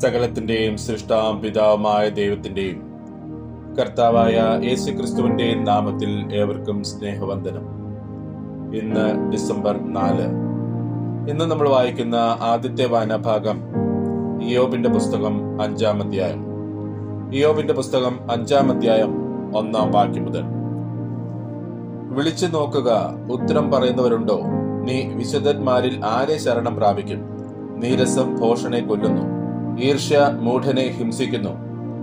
സകലത്തിന്റെയും സൃഷ്ടാവും പിതാവുമായ ദൈവത്തിന്റെയും കർത്താവായ യേശുക്രിസ്തുവിന്റെ നാമത്തിൽ ഏവർക്കും സ്നേഹവന്ദനം. ഇന്ന് ഡിസംബർ 4. ഇന്ന് നമ്മൾ വായിക്കുന്ന ആദ്യത്തെ വായനാഭാഗം ഇയ്യോബിന്റെ പുസ്തകം 5-ാം അധ്യായം. ഇയ്യോബിന്റെ പുസ്തകം 5-ാം അധ്യായം 1-ാം വാക്യം മുതൽ. വിളിച്ചു നോക്കുക, ഉത്തരം പറയുന്നവരുണ്ടോ? നീ വിശുദ്ധന്മാരിൽ ആരെ ശരണം പ്രാപിക്കും? നീരസം ഭോഷനെ കൊല്ലുന്നു, ഈർഷ്യ മൂഢനെ ഹിംസിക്കുന്നു.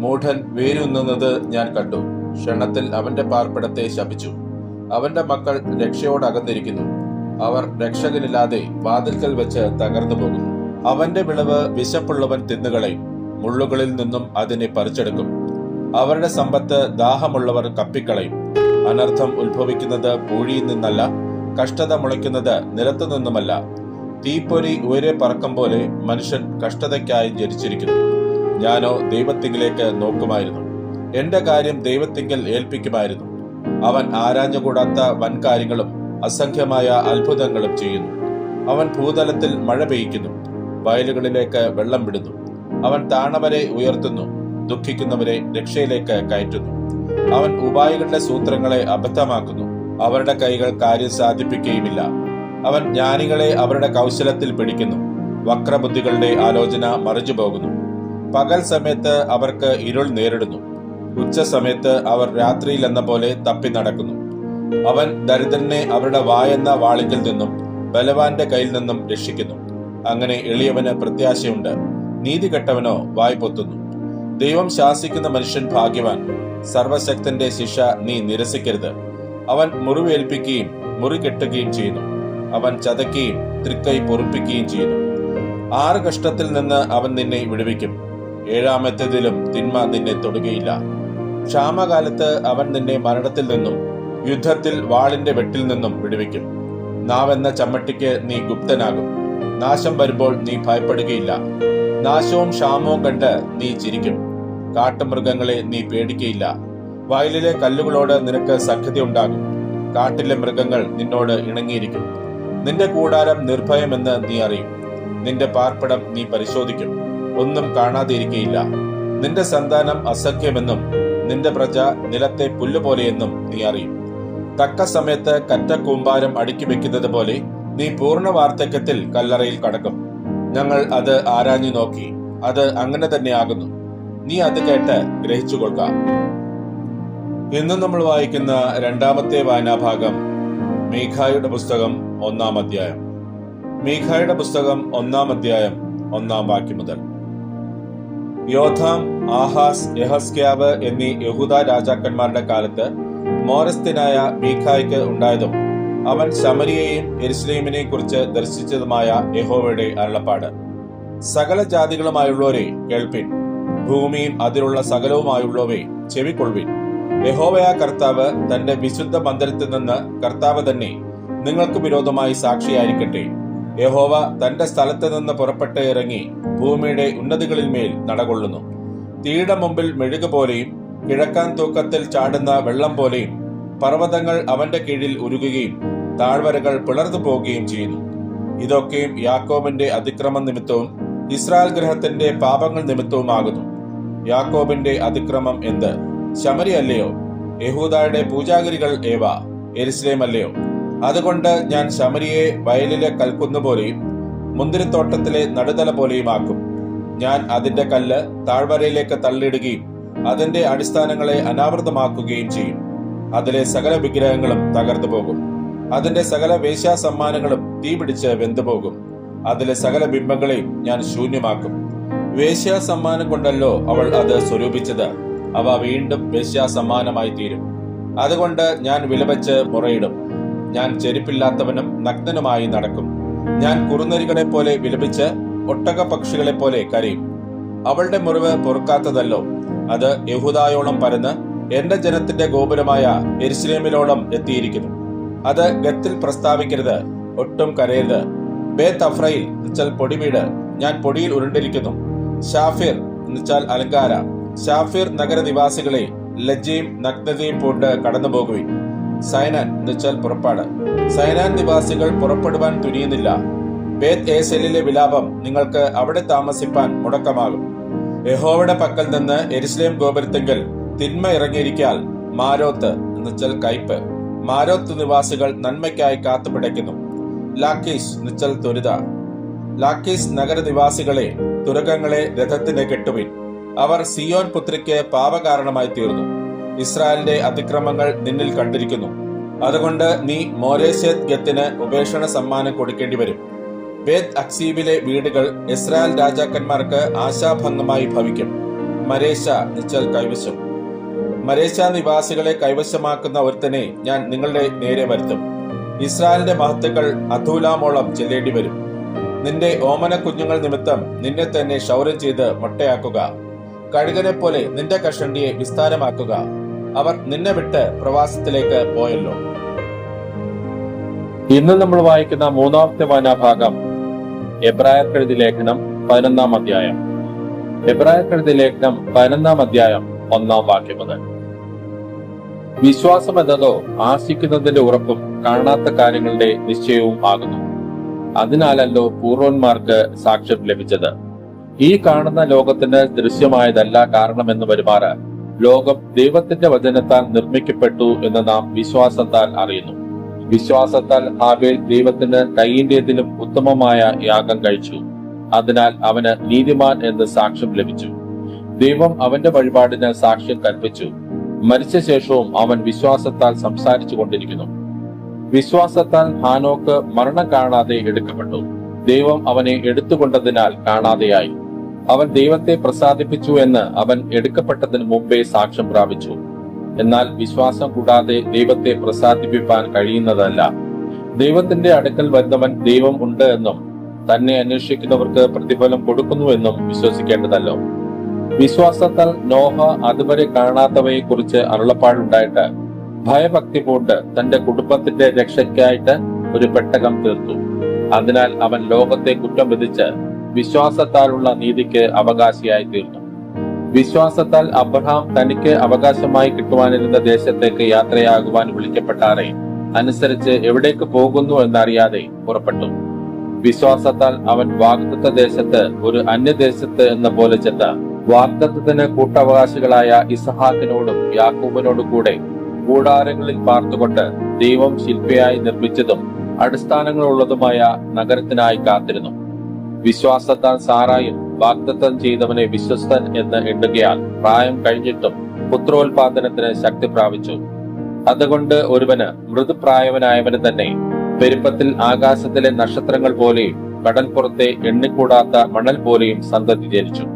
മൂഢൻ വേരൂന്നുന്നത് ഞാൻ കണ്ടു. ക്ഷണത്തിൽ അവന്റെ പാർപ്പിടത്തെ ശപിച്ചു. അവന്റെ മക്കൾ രക്ഷയോടകന്നിരിക്കുന്നു. അവർ രക്ഷകനില്ലാതെ വാതിൽക്കൽ വെച്ച് തകർന്നു പോകുന്നു. അവന്റെ വിളവ് വിശപ്പുള്ളവൻ തിന്നുകളയും. മുള്ളുകളിൽ നിന്നും അതിനെ പറിച്ചെടുക്കും. അവരുടെ സമ്പത്ത് ദാഹമുള്ളവർ കപ്പിക്കളയും. അനർത്ഥം ഉത്ഭവിക്കുന്നത് പൂഴിയിൽ നിന്നല്ല, കഷ്ടത മുളയ്ക്കുന്നത് നിലത്തു നിന്നുമല്ല. തീപ്പൊരി ഉയരെ പറക്കം പോലെ മനുഷ്യൻ കഷ്ടതയ്ക്കായി ജനിച്ചിരിക്കുന്നു. ഞാനോ ദൈവത്തിങ്കിലേക്ക് നോക്കുമായിരുന്നു, എന്റെ കാര്യം ദൈവത്തിങ്കൽ ഏൽപ്പിക്കുമായിരുന്നു. അവൻ ആരാഞ്ഞുകൂടാത്ത വൻകാര്യങ്ങളും അസംഖ്യമായ അത്ഭുതങ്ങളും ചെയ്യുന്നു. അവൻ ഭൂതലത്തിൽ മഴ പെയ്യ്ക്കുന്നു, വയലുകളിലേക്ക് വെള്ളം വിടുന്നു. അവൻ താണവരെ ഉയർത്തുന്നു, ദുഃഖിക്കുന്നവരെ രക്ഷയിലേക്ക് കയറ്റുന്നു. അവൻ ഉപായികളുടെ സൂത്രങ്ങളെ അബദ്ധമാക്കുന്നു. അവരുടെ കൈകൾ കാര്യം സാധിപ്പിക്കുകയുമില്ല. അവൻ ജ്ഞാനികളെ അവരുടെ കൗശലത്തിൽ പിടിക്കുന്നു. വക്രബുദ്ധികളുടെ ആലോചന മറിഞ്ഞു പോകുന്നു. പകൽ സമയത്ത് അവർക്ക് ഇരുൾ നേരിടുന്നു. ഉച്ച സമയത്ത് അവർ രാത്രിയിൽ എന്ന പോലെ തപ്പി നടക്കുന്നു. അവൻ ദരിദ്രനെ അവരുടെ വായെന്ന വാളിങ്കിൽ നിന്നും ബലവാന്റെ കയ്യിൽ നിന്നും രക്ഷിക്കുന്നു. അങ്ങനെ എളിയവന് പ്രത്യാശയുണ്ട്, നീതി കെട്ടവനോ വായ് പൊത്തുന്നു. ദൈവം ശാസിക്കുന്ന മനുഷ്യൻ ഭാഗ്യവാൻ. സർവശക്തന്റെ ശിക്ഷ നീ നിരസിക്കരുത്. അവൻ മുറിവേൽപ്പിക്കുകയും മുറി കെട്ടുകയും ചെയ്യുന്നു. അവൻ ചതയ്ക്കുകയും തൃക്കൈ പൊറുപ്പിക്കുകയും ചെയ്യുന്നു. 6 കഷ്ടത്തിൽ നിന്ന് അവൻ നിന്നെ വിടുവിക്കും. 7-ാമത്തേതിലും തിന്മ നിന്നെ തൊടുകയില്ല. ക്ഷാമകാലത്ത് അവൻ നിന്നെ മരണത്തിൽ നിന്നും യുദ്ധത്തിൽ വാളിന്റെ വെട്ടിൽ നിന്നും വിടുവിക്കും. നാവെന്ന ചമ്മട്ടിക്ക് നീ ഗുപ്തനാകും. നാശം വരുമ്പോൾ നീ ഭയപ്പെടുകയില്ല. നാശവും ക്ഷാമവും കണ്ട് നീ ചിരിക്കും. കാട്ടുമൃഗങ്ങളെ നീ പേടിക്കയില്ല. വയലിലെ കല്ലുകളോട് നിനക്ക് സഖ്യത ഉണ്ടാകും. കാട്ടിലെ മൃഗങ്ങൾ നിന്നോട് ഇണങ്ങിയിരിക്കും. നിന്റെ കൂടാരം നിർഭയമെന്ന് നീ അറിയും. നിന്റെ പാർപ്പിടം നീ പരിശോധിക്കും, ഒന്നും കാണാതിരിക്കയില്ല. നിന്റെ സന്താനം അസഖ്യമെന്നും നിന്റെ പ്രജ നിലത്തെ പുല്ലുപോലെയെന്നും നീ അറിയും. തക്ക സമയത്ത് കറ്റക്കൂമ്പാരം അടുക്കി വെക്കുന്നത് പോലെ നീ പൂർണ്ണ വാർദ്ധക്യത്തിൽ കല്ലറയിൽ കടക്കും. ഞങ്ങൾ അത് ആരാഞ്ഞു നോക്കി, അത് അങ്ങനെ തന്നെ ആകുന്നു. നീ അത് കേട്ട് ഗ്രഹിച്ചുകൊള്ളുക. ഇന്ന് നമ്മൾ വായിക്കുന്ന 2-ാമത്തെ വായനാഭാഗം മീഖായുടെ പുസ്തകം 1-ാം അധ്യായം. മീഖായുടെ പുസ്തകം 1-ാം അധ്യായം 1-ാം വാക്യം മുതൽ. യോഥാം, ആഹാസ്, യെഹസ്ക്യാവ് എന്നീ യഹൂദ രാജാക്കന്മാരുടെ കാലത്ത് മോരസ്ത്യനായ മീഖായ്ക്ക് ഉണ്ടായതും അവൻ ശമരിയെയും യെരുശലേമിനെയും കുറിച്ച് ദർശിച്ചതുമായ യഹോവയുടെ അരുളപ്പാട്. സകല ജാതികളുമായുള്ളവരെ കേൾപ്പിൻ, ഭൂമിയും അതിലുള്ള സകലവുമായുള്ളവരെ ചെവിക്കൊള്ളുവിൻ. യഹോവയാ കർത്താവ് തന്റെ വിശുദ്ധ മന്ദിരത്തിൽ നിന്ന് കർത്താവ് തന്നെ നിങ്ങൾക്ക് വിരോധമായി സാക്ഷിയായിരിക്കട്ടെ. യഹോവ തന്റെ സ്ഥലത്ത് നിന്ന് പുറപ്പെട്ട് ഇറങ്ങി ഭൂമിയുടെ ഉന്നതികളിൽ മേൽ നടകൊള്ളുന്നു. തീയുടെ മുമ്പിൽ മെഴുകു പോലെയും കിഴക്കാൻ തൂക്കത്തിൽ ചാടുന്ന വെള്ളം പോലെയും പർവ്വതങ്ങൾ അവന്റെ കീഴിൽ ഉരുകുകയും താഴ്വരകൾ പിളർന്നു പോവുകയും ചെയ്യുന്നു. ഇതൊക്കെയും യാക്കോബിന്റെ അതിക്രമം നിമിത്തവും ഇസ്രായേൽ ഗൃഹത്തിന്റെ പാപങ്ങൾ നിമിത്തവുമാകുന്നു. യാക്കോബിന്റെ അതിക്രമം എന്ത്? ശമരി അല്ലയോ? യഹൂദയുടെ പൂജാഗിരികൾ ഏവ യെരുശലേം അല്ലയോ? അതുകൊണ്ട് ഞാൻ ശമരിയെ വയലിലെ കൽക്കുന്നുപോലെയും മുന്തിരിത്തോട്ടത്തിലെ നടുതല പോലെയും ആക്കും. ഞാൻ അതിന്റെ കല്ല് താഴ്വരയിലേക്ക് തള്ളിയിടുകയും അതിന്റെ അടിസ്ഥാനങ്ങളെ അനാവൃതമാക്കുകയും ചെയ്യും. അതിലെ സകല വിഗ്രഹങ്ങളും തകർന്നു പോകും. അതിന്റെ സകല വേശ്യാസമ്മാനങ്ങളും തീപിടിച്ച് വെന്തുപോകും. അതിലെ സകല ബിംബങ്ങളെയും ഞാൻ ശൂന്യമാക്കും. വേശ്യാസമ്മാനം കൊണ്ടല്ലോ അവൾ അത് സ്വരൂപിച്ചത്. അവ വീണ്ടും വേശ്യാസമ്മാനമായി തീരും. അതുകൊണ്ട് ഞാൻ വിലവച്ച് മുറയിടും. ഞാൻ ചെരുപ്പില്ലാത്തവനും നഗ്നനുമായി നടക്കും. ഞാൻ കുറുനരികളെ പോലെ വിലപിച്ച് ഒട്ടക പക്ഷികളെ പോലെ കരയും. അവളുടെ മുറിവ് പൊറുക്കാത്തതല്ലോ. അത് യഹൂദായോളം പരന്ന് എന്റെ ജനത്തിന്റെ ഗോപുരമായ യെരുശലേമിലോളം എത്തിയിരിക്കുന്നു. അത് ഗത്തിൽ പ്രസ്താവിക്കരുത്, ഒട്ടും കരയരുത്. ബേത്ത് അഫ്രയിൽ എന്നുവെച്ചാൽ പൊടിവീട്, ഞാൻ പൊടിയിൽ ഉരുണ്ടിരിക്കുന്നു. ഷാഫിർ എന്നുവെച്ചാൽ അലങ്കാര. ഷാഫിർ നഗരനിവാസികളെ ലജ്ജയും നഗ്നതയും പൂണ്ട് കടന്നുപോകുവിൻ. സൈനാൻ എന്നുവെച്ചാൽ പുറപ്പാട്. സൈനാൻ നിവാസികൾ പുറപ്പെടുവാൻ തുനിയുന്നില്ല. ബേത്ത് ഏസലിലെ വിലാപം നിങ്ങൾക്ക് അവിടെ താമസിപ്പാൻ മുടക്കമാകും. യഹോവയുടെ പക്കൽ നിന്ന് യെരൂശലേം ഗോപുരത്തിങ്കൽ തിന്മ ഇറങ്ങിയിരിക്കാൽ മാരോത്ത് എന്നുവെച്ചാൽ കയ്പ്. മാരോത്ത് നിവാസികൾ നന്മയ്ക്കായി കാത്തുപിടയ്ക്കുന്നു. ലാക്കീസ് എന്നുവെച്ചാൽ ത്വരിത. ലാക്കീസ് നഗരനിവാസികളെ, തുരകങ്ങളെ രഥത്തിന് കെട്ടുവിൻ. അവർ സിയോൻ പുത്രിക്ക് പാപകാരണമായി തീർന്നു. ഇസ്രായേലിന്റെ അതിക്രമങ്ങൾ നിന്നിൽ കണ്ടിരിക്കുന്നു. അതുകൊണ്ട് നീ മോരേശേത് ഗത്തിന് ഉപേക്ഷണ സമ്മാനം കൊടുക്കേണ്ടി വരും. ബേത് അക്സീബിലെ വീടുകൾ ഇസ്രായേൽ രാജാക്കന്മാർക്ക് ആശാഭംഗമായി ഭവിക്കും. മരേശ എന്നുവെച്ചാൽ കൈവശം. മരേശ നിവാസികളെ കൈവശമാക്കുന്ന ഒരുത്തനെ ഞാൻ നിങ്ങളുടെ നേരെ വരുത്തും. ഇസ്രായേലിന്റെ മഹത്തുക്കൾ അധൂലാമോളം ചെല്ലേണ്ടി വരും. നിന്റെ ഓമന കുഞ്ഞുങ്ങൾ നിമിത്തം നിന്നെ തന്നെ ക്ഷൗരം ചെയ്ത് മൊട്ടയാക്കുക. കഴുകനെ പോലെ നിന്റെ കഷണ്ടിയെ വിസ്താരമാക്കുക. അവർ നിന്നെ വിട്ട് പ്രവാസത്തിലേക്ക് പോയല്ലോ. ഇന്ന് നമ്മൾ വായിക്കുന്ന മൂന്നാമത്തെ വായനാഭാഗം എബ്രായർക്കെഴുതിയ ലേഖനം 11-ാം അധ്യായം. എബ്രായർക്കെഴുതിയ ലേഖനം 11-ാം അധ്യായം 1-ാം വാക്യം മുതൽ. വിശ്വാസം എന്നതോ ആശിക്കുന്നതിന്റെ ഉറപ്പും കാണാത്ത കാര്യങ്ങളുടെ നിശ്ചയവും ആകുന്നു. അതിനാലല്ലോ പൂർവന്മാർക്ക് സാക്ഷ്യം ലഭിച്ചത്. ഈ കാണുന്ന ലോകത്തിന് ദൃശ്യമായതല്ല കാരണമെന്ന് വരുമാറ് ലോകം ദൈവത്തിന്റെ വചനത്താൽ നിർമ്മിക്കപ്പെട്ടു എന്ന് നാം വിശ്വാസത്താൽ അറിയുന്നു. വിശ്വാസത്താൽ ഹാബേൽ ദൈവത്തിന് കയ്യിന്റേതിലും ഉത്തമമായ യാഗം കഴിച്ചു. അതിനാൽ അവന് നീതിമാൻ എന്ന് സാക്ഷ്യം ലഭിച്ചു. ദൈവം അവന്റെ വഴിപാടിന് സാക്ഷ്യം കൽപ്പിച്ചു. മരിച്ച ശേഷവും അവൻ വിശ്വാസത്താൽ സംസാരിച്ചു കൊണ്ടിരിക്കുന്നു. വിശ്വാസത്താൽ ഹാനോക്ക് മരണം കാണാതെ എടുക്കപ്പെട്ടു. ദൈവം അവനെ എടുത്തുകൊണ്ടതിനാൽ കാണാതെയായി. അവൻ ദൈവത്തെ പ്രസാദിപ്പിച്ചു എന്ന് അവൻ എടുക്കപ്പെട്ടതിന് മുമ്പേ സാക്ഷ്യം പ്രാപിച്ചു. എന്നാൽ വിശ്വാസം കൂടാതെ ദൈവത്തെ പ്രസാദിപ്പിക്കാൻ കഴിയുന്നതല്ല. ദൈവത്തിന്റെ അടുക്കൽ വരുന്നവൻ ദൈവം ഉണ്ട് എന്നും തന്നെ അന്വേഷിക്കുന്നവർക്ക് പ്രതിഫലം കൊടുക്കുന്നുവെന്നും വിശ്വസിക്കേണ്ടതല്ലോ. വിശ്വാസത്താൽ നോഹ അതുവരെ കാണാത്തവയെ കുറിച്ച് അരുളപ്പാടുണ്ടായിട്ട് ഭയഭക്തി പൂണ്ട് തന്റെ കുടുംബത്തിന്റെ രക്ഷയ്ക്കായിട്ട് ഒരു പെട്ടകം തീർത്തു. അതിനാൽ അവൻ ലോകത്തെ കുറ്റം വിധിച്ച് വിശ്വാസത്താലുള്ള നീതിക്ക് അവകാശിയായി തീർന്നു. വിശ്വാസത്താൽ അബ്രഹാം തനിക്ക് അവകാശമായി കിട്ടുവാനിരുന്ന ദേശത്തേക്ക് യാത്രയാകുവാൻ വിളിക്കപ്പെട്ടാറെ അനുസരിച്ച് എവിടേക്ക് പോകുന്നു എന്നറിയാതെ പുറപ്പെട്ടു. വിശ്വാസത്താൽ അവൻ വാഗ്ദത്ത ദേശത്ത് ഒരു അന്യദേശത്ത് എന്ന പോലെ ചെന്ന് വാഗ്ദത്തത്തിന് കൂട്ടവകാശികളായ ഇസഹാക്കിനോടും യാക്കോബിനോടും കൂടെ കൂടാരങ്ങളിൽ പാർത്തുകൊണ്ട് ദൈവം ശില്പിയായി നിർമ്മിച്ചതും അടിസ്ഥാനങ്ങളുള്ളതുമായ നഗരത്തിനായി കാത്തിരുന്നു. വിശ്വാസത്താൽ സാറായും വാഗ്ദത്തം ചെയ്തവനെ വിശ്വസ്തൻ എന്ന് എണ്ണുകയാൽ പ്രായം കഴിഞ്ഞിട്ടും പുത്രോത്പാദനത്തിന് ശക്തി പ്രാപിച്ചു. അതുകൊണ്ട് ഒരുവന് മൃദുപ്രായവനായവന് തന്നെ പെരുപ്പത്തിൽ ആകാശത്തിലെ നക്ഷത്രങ്ങൾ പോലെയും കടൽപ്പുറത്തെ എണ്ണിക്കൂടാത്ത മണൽ പോലെയും സന്തതി ജനിച്ചു.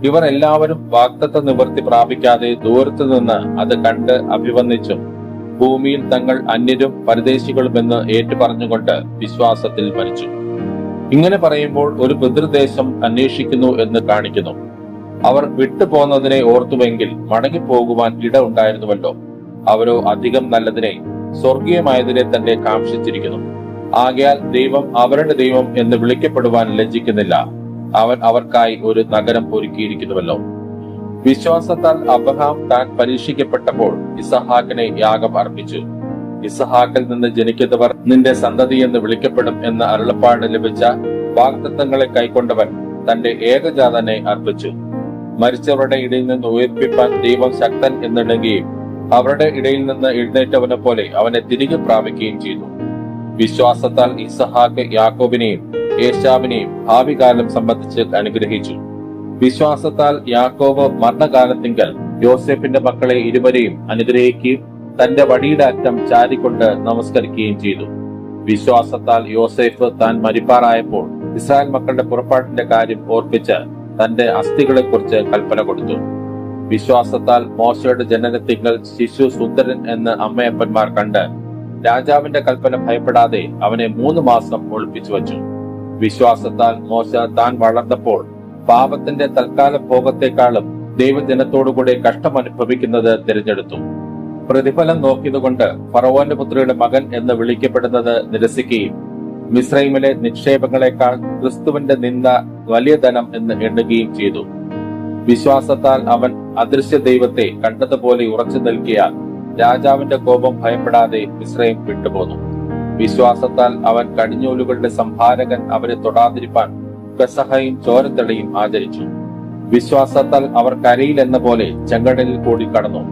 ഇവർ എല്ലാവരും വാഗ്ദത്ത നിവൃത്തി പ്രാപിക്കാതെ ദൂരത്തു നിന്ന് അത് കണ്ട് അഭിവന്ദിച്ചും ഭൂമിയിൽ തങ്ങൾ അന്യരും പരദേശികളുമെന്ന് ഏറ്റുപറഞ്ഞുകൊണ്ട് വിശ്വാസത്തിൽ മരിച്ചു. ഇങ്ങനെ പറയുമ്പോൾ ഒരു പിതൃദേശം അന്വേഷിക്കുന്നു എന്ന് കാണിക്കുന്നു. അവർ വിട്ടുപോന്നതിനെ ഓർത്തുവെങ്കിൽ മടങ്ങിപ്പോകുവാൻ ഇട ഉണ്ടായിരുന്നുവല്ലോ. അവരോ അധികം നല്ലതിനെ, സ്വർഗീയമായതിനെ തന്നെ കാംക്ഷിച്ചിരിക്കുന്നു. ആകയാൽ ദൈവം അവരുടെ ദൈവം എന്ന് വിളിക്കപ്പെടുവാൻ ലജ്ജിക്കുന്നില്ല. അവൻ അവർക്കായി ഒരു നഗരം ഒരുക്കിയിരിക്കുന്നുവല്ലോ. വിശ്വാസത്താൽ അബ്രഹാം താൻ പരീക്ഷിക്കപ്പെട്ടപ്പോൾ ഇസഹാക്കിനെ യാഗം അർപ്പിച്ചു. ഇസഹാക്കിൽ നിന്ന് ജനിക്കുന്നവർ നിന്റെ സന്തതി എന്ന് വിളിക്കപ്പെടും എന്ന അരുളപ്പാട് ലഭിച്ച വാഗ്ദത്തങ്ങളെ കൈക്കൊണ്ടവൻ തന്റെ ഏകജാതനെ അർപ്പിച്ചു. മരിച്ചവരുടെ ഇടയിൽ നിന്ന് ഉയർപ്പിപ്പാൻ ദൈവം ശക്തൻ എന്നെണ്ണുകയും അവരുടെ ഇടയിൽ നിന്ന് എഴുന്നേറ്റവനെ പോലെ അവനെ തിരികെ പ്രാപിക്കുകയും ചെയ്തു. വിശ്വാസത്താൽ ഇസഹാക്ക് യാക്കോബിനെയും ഏശാവിനെയും ഭാവി കാലം സംബന്ധിച്ച് അനുഗ്രഹിച്ചു. വിശ്വാസത്താൽ യാക്കോബ് മരണകാലത്തിങ്കൽ യോസേഫിന്റെ മക്കളെ ഇരുവരെയും അനുഗ്രഹിക്കുകയും തന്റെ വടിയുടെ അറ്റം ചാരിക്കൊണ്ട് നമസ്കരിക്കുകയും ചെയ്തു. വിശ്വാസത്താൽ യോസേഫ് താൻ മരിപ്പാറായപ്പോൾ ഇസ്രായേൽ മക്കളുടെ പുറപ്പാടിന്റെ കാര്യം ഓർപ്പിച്ച് തന്റെ അസ്ഥികളെ കുറിച്ച് കൽപ്പന കൊടുത്തു. വിശ്വാസത്താൽ മോശയുടെ ജനനത്തിങ്കൽ ശിശു സുന്ദരൻ എന്ന് അമ്മയപ്പന്മാർ കണ്ട് രാജാവിന്റെ കൽപ്പന ഭയപ്പെടാതെ അവനെ 3 മാസം ഒളിപ്പിച്ചു വച്ചു. വിശ്വാസത്താൽ മോശ താൻ വളർന്നപ്പോൾ പാപത്തിന്റെ തൽക്കാല ഭോഗത്തെക്കാളും ദൈവജനത്തോടുകൂടെ കഷ്ടം അനുഭവിക്കുന്നത് തിരഞ്ഞെടുത്തു. പ്രതിഫലം നോക്കിയതുകൊണ്ട് ഫറവോന്റെ പുത്രിയുടെ മകൻ എന്ന് വിളിക്കപ്പെടുന്നത് നിരസിക്കുകയും മിസ്രൈമിലെ നിക്ഷേപങ്ങളെക്കാൾ ക്രിസ്തുവിന്റെ നിന്ദ വലിയ ധനം എന്ന് എണ്ണുകയും ചെയ്തു. വിശ്വാസത്താൽ അവൻ അദൃശ്യ ദൈവത്തെ കണ്ടതുപോലെ ഉറച്ചു നിൽക്കിയാൽ രാജാവിന്റെ കോപം ഭയപ്പെടാതെ മിസ്രൈം വിട്ടുപോന്നു. വിശ്വാസത്താൽ അവൻ കടിഞ്ഞൂലുകളുടെ സംഹാരകൻ അവരെ തൊടാതിരിപ്പാൻ പെസഹയും ചോരത്തളിയും ആചരിച്ചു. വിശ്വാസത്താൽ അവർ കരയിൽ എന്ന പോലെ ചെങ്കടലിൽ കൂടി കടന്നു.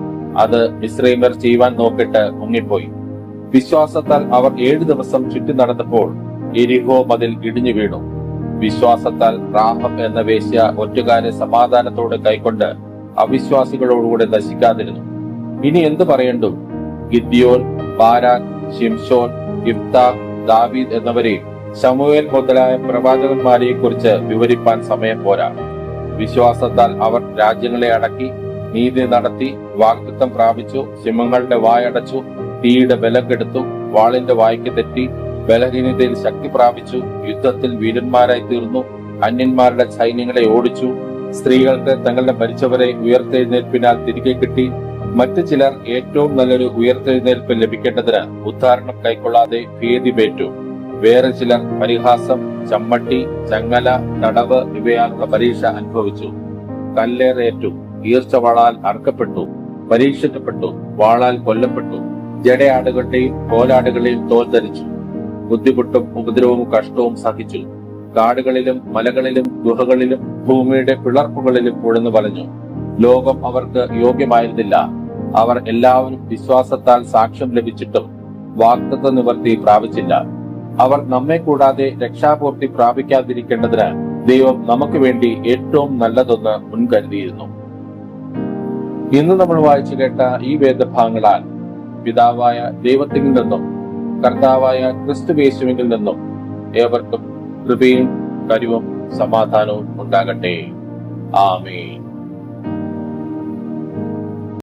അത് മിസ്രൈമ്യർ ചെയ്യുവാൻ നോക്കിയിട്ട് മുങ്ങിപ്പോയി. വിശ്വാസത്താൽ അവർ 7 ദിവസം ചുറ്റി നടന്നപ്പോൾ യെരിഹോ മതിൽ ഇടിഞ്ഞു വീണു. വിശ്വാസത്താൽ റാഹബ് എന്ന വേശ്യ ഒറ്റുകാരെ സമാധാനത്തോടെ കൈക്കൊണ്ട് അവിശ്വാസികളോടുകൂടെ നശിക്കാതിരുന്നു. ഇനി എന്ത് പറയണ്ടു? ഗിദ്യോൻ, ബാരാക്, ശിംശോൻ, യിഫ്താ, ദാവീദ് എന്നിവരെ ശമൂവേൽ മുതലായ പ്രവാചകന്മാരെ കുറിച്ച് വിവരിപ്പാൻ സമയം പോരാ. വിശ്വാസത്താൽ അവർ രാജ്യങ്ങളെ അടക്കി, നീതി നടത്തി, വാഗ്ദത്തം പ്രാപിച്ചു, സിംഹങ്ങളുടെ വായടച്ചു, തീയുടെ ബലം കെടുത്തു, വാളിന്റെ വായ്ക്ക് തെറ്റി, ബലഹീനതയിൽ ശക്തി പ്രാപിച്ചു, യുദ്ധത്തിൽ വീരന്മാരായി തീർന്നു, അന്യന്മാരുടെ സൈന്യങ്ങളെ ഓടിച്ചു, സ്ത്രീകൾക്ക് തങ്ങളുടെ മരിച്ചവരെ ഉയർത്തെഴുന്നേൽപ്പിനാൽ തിരികെ കിട്ടി. മറ്റു ചിലർ ഏറ്റവും നല്ലൊരു ഉയർത്തെഴുന്നേൽപ്പ് ലഭിക്കേണ്ടതിന് ഉദ്ധാരണം കൈക്കൊള്ളാതെ ഭീതി പേറ്റു. വേറെ ചിലർ പരിഹാസം, ചമ്മട്ടി, ചങ്ങല, തടവ് ഇവയാലുള്ള പരീക്ഷ അനുഭവിച്ചു. കല്ലേറേറ്റു, ഈർച്ചവാളാൽ അറുക്കപ്പെട്ടു, പരീക്ഷിക്കപ്പെട്ടു, വാളാൽ കൊല്ലപ്പെട്ടു, ജടയാടുകളുടെയും കോലാടുകളെയും തോൽ ധരിച്ചു. ബുദ്ധിമുട്ടും ഉപദ്രവവും കഷ്ടവും സഹിച്ചു. കാടുകളിലും മലകളിലും ഗുഹകളിലും ഭൂമിയുടെ പിളർപ്പുകളിലും ഉഴന്നു വലഞ്ഞു. ലോകം അവർക്ക് യോഗ്യമായിരുന്നില്ല. അവർ എല്ലാവരും വിശ്വാസത്താൽ സാക്ഷ്യം ലഭിച്ചിട്ടും വാഗ്ദത്ത നിവർത്തി പ്രാപിച്ചില്ല. അവർ നമ്മെ കൂടാതെ രക്ഷാപൂർത്തി പ്രാപിക്കാതിരിക്കേണ്ടതിന് ദൈവം നമുക്ക് വേണ്ടി ഏറ്റവും നല്ലതൊന്ന് മുൻകരുതിയിരുന്നു. ഇന്ന് നമ്മൾ വായിച്ചു കേട്ട ഈ വേദഭാഗങ്ങളാൽ പിതാവായ ദൈവത്തിൽ നിന്നും കർത്താവായ ക്രിസ്തുയേശുവിൽ നിന്നും ഏവർക്കും കൃപയും കരുവും സമാധാനവും ഉണ്ടാകട്ടെ. ആമേൻ.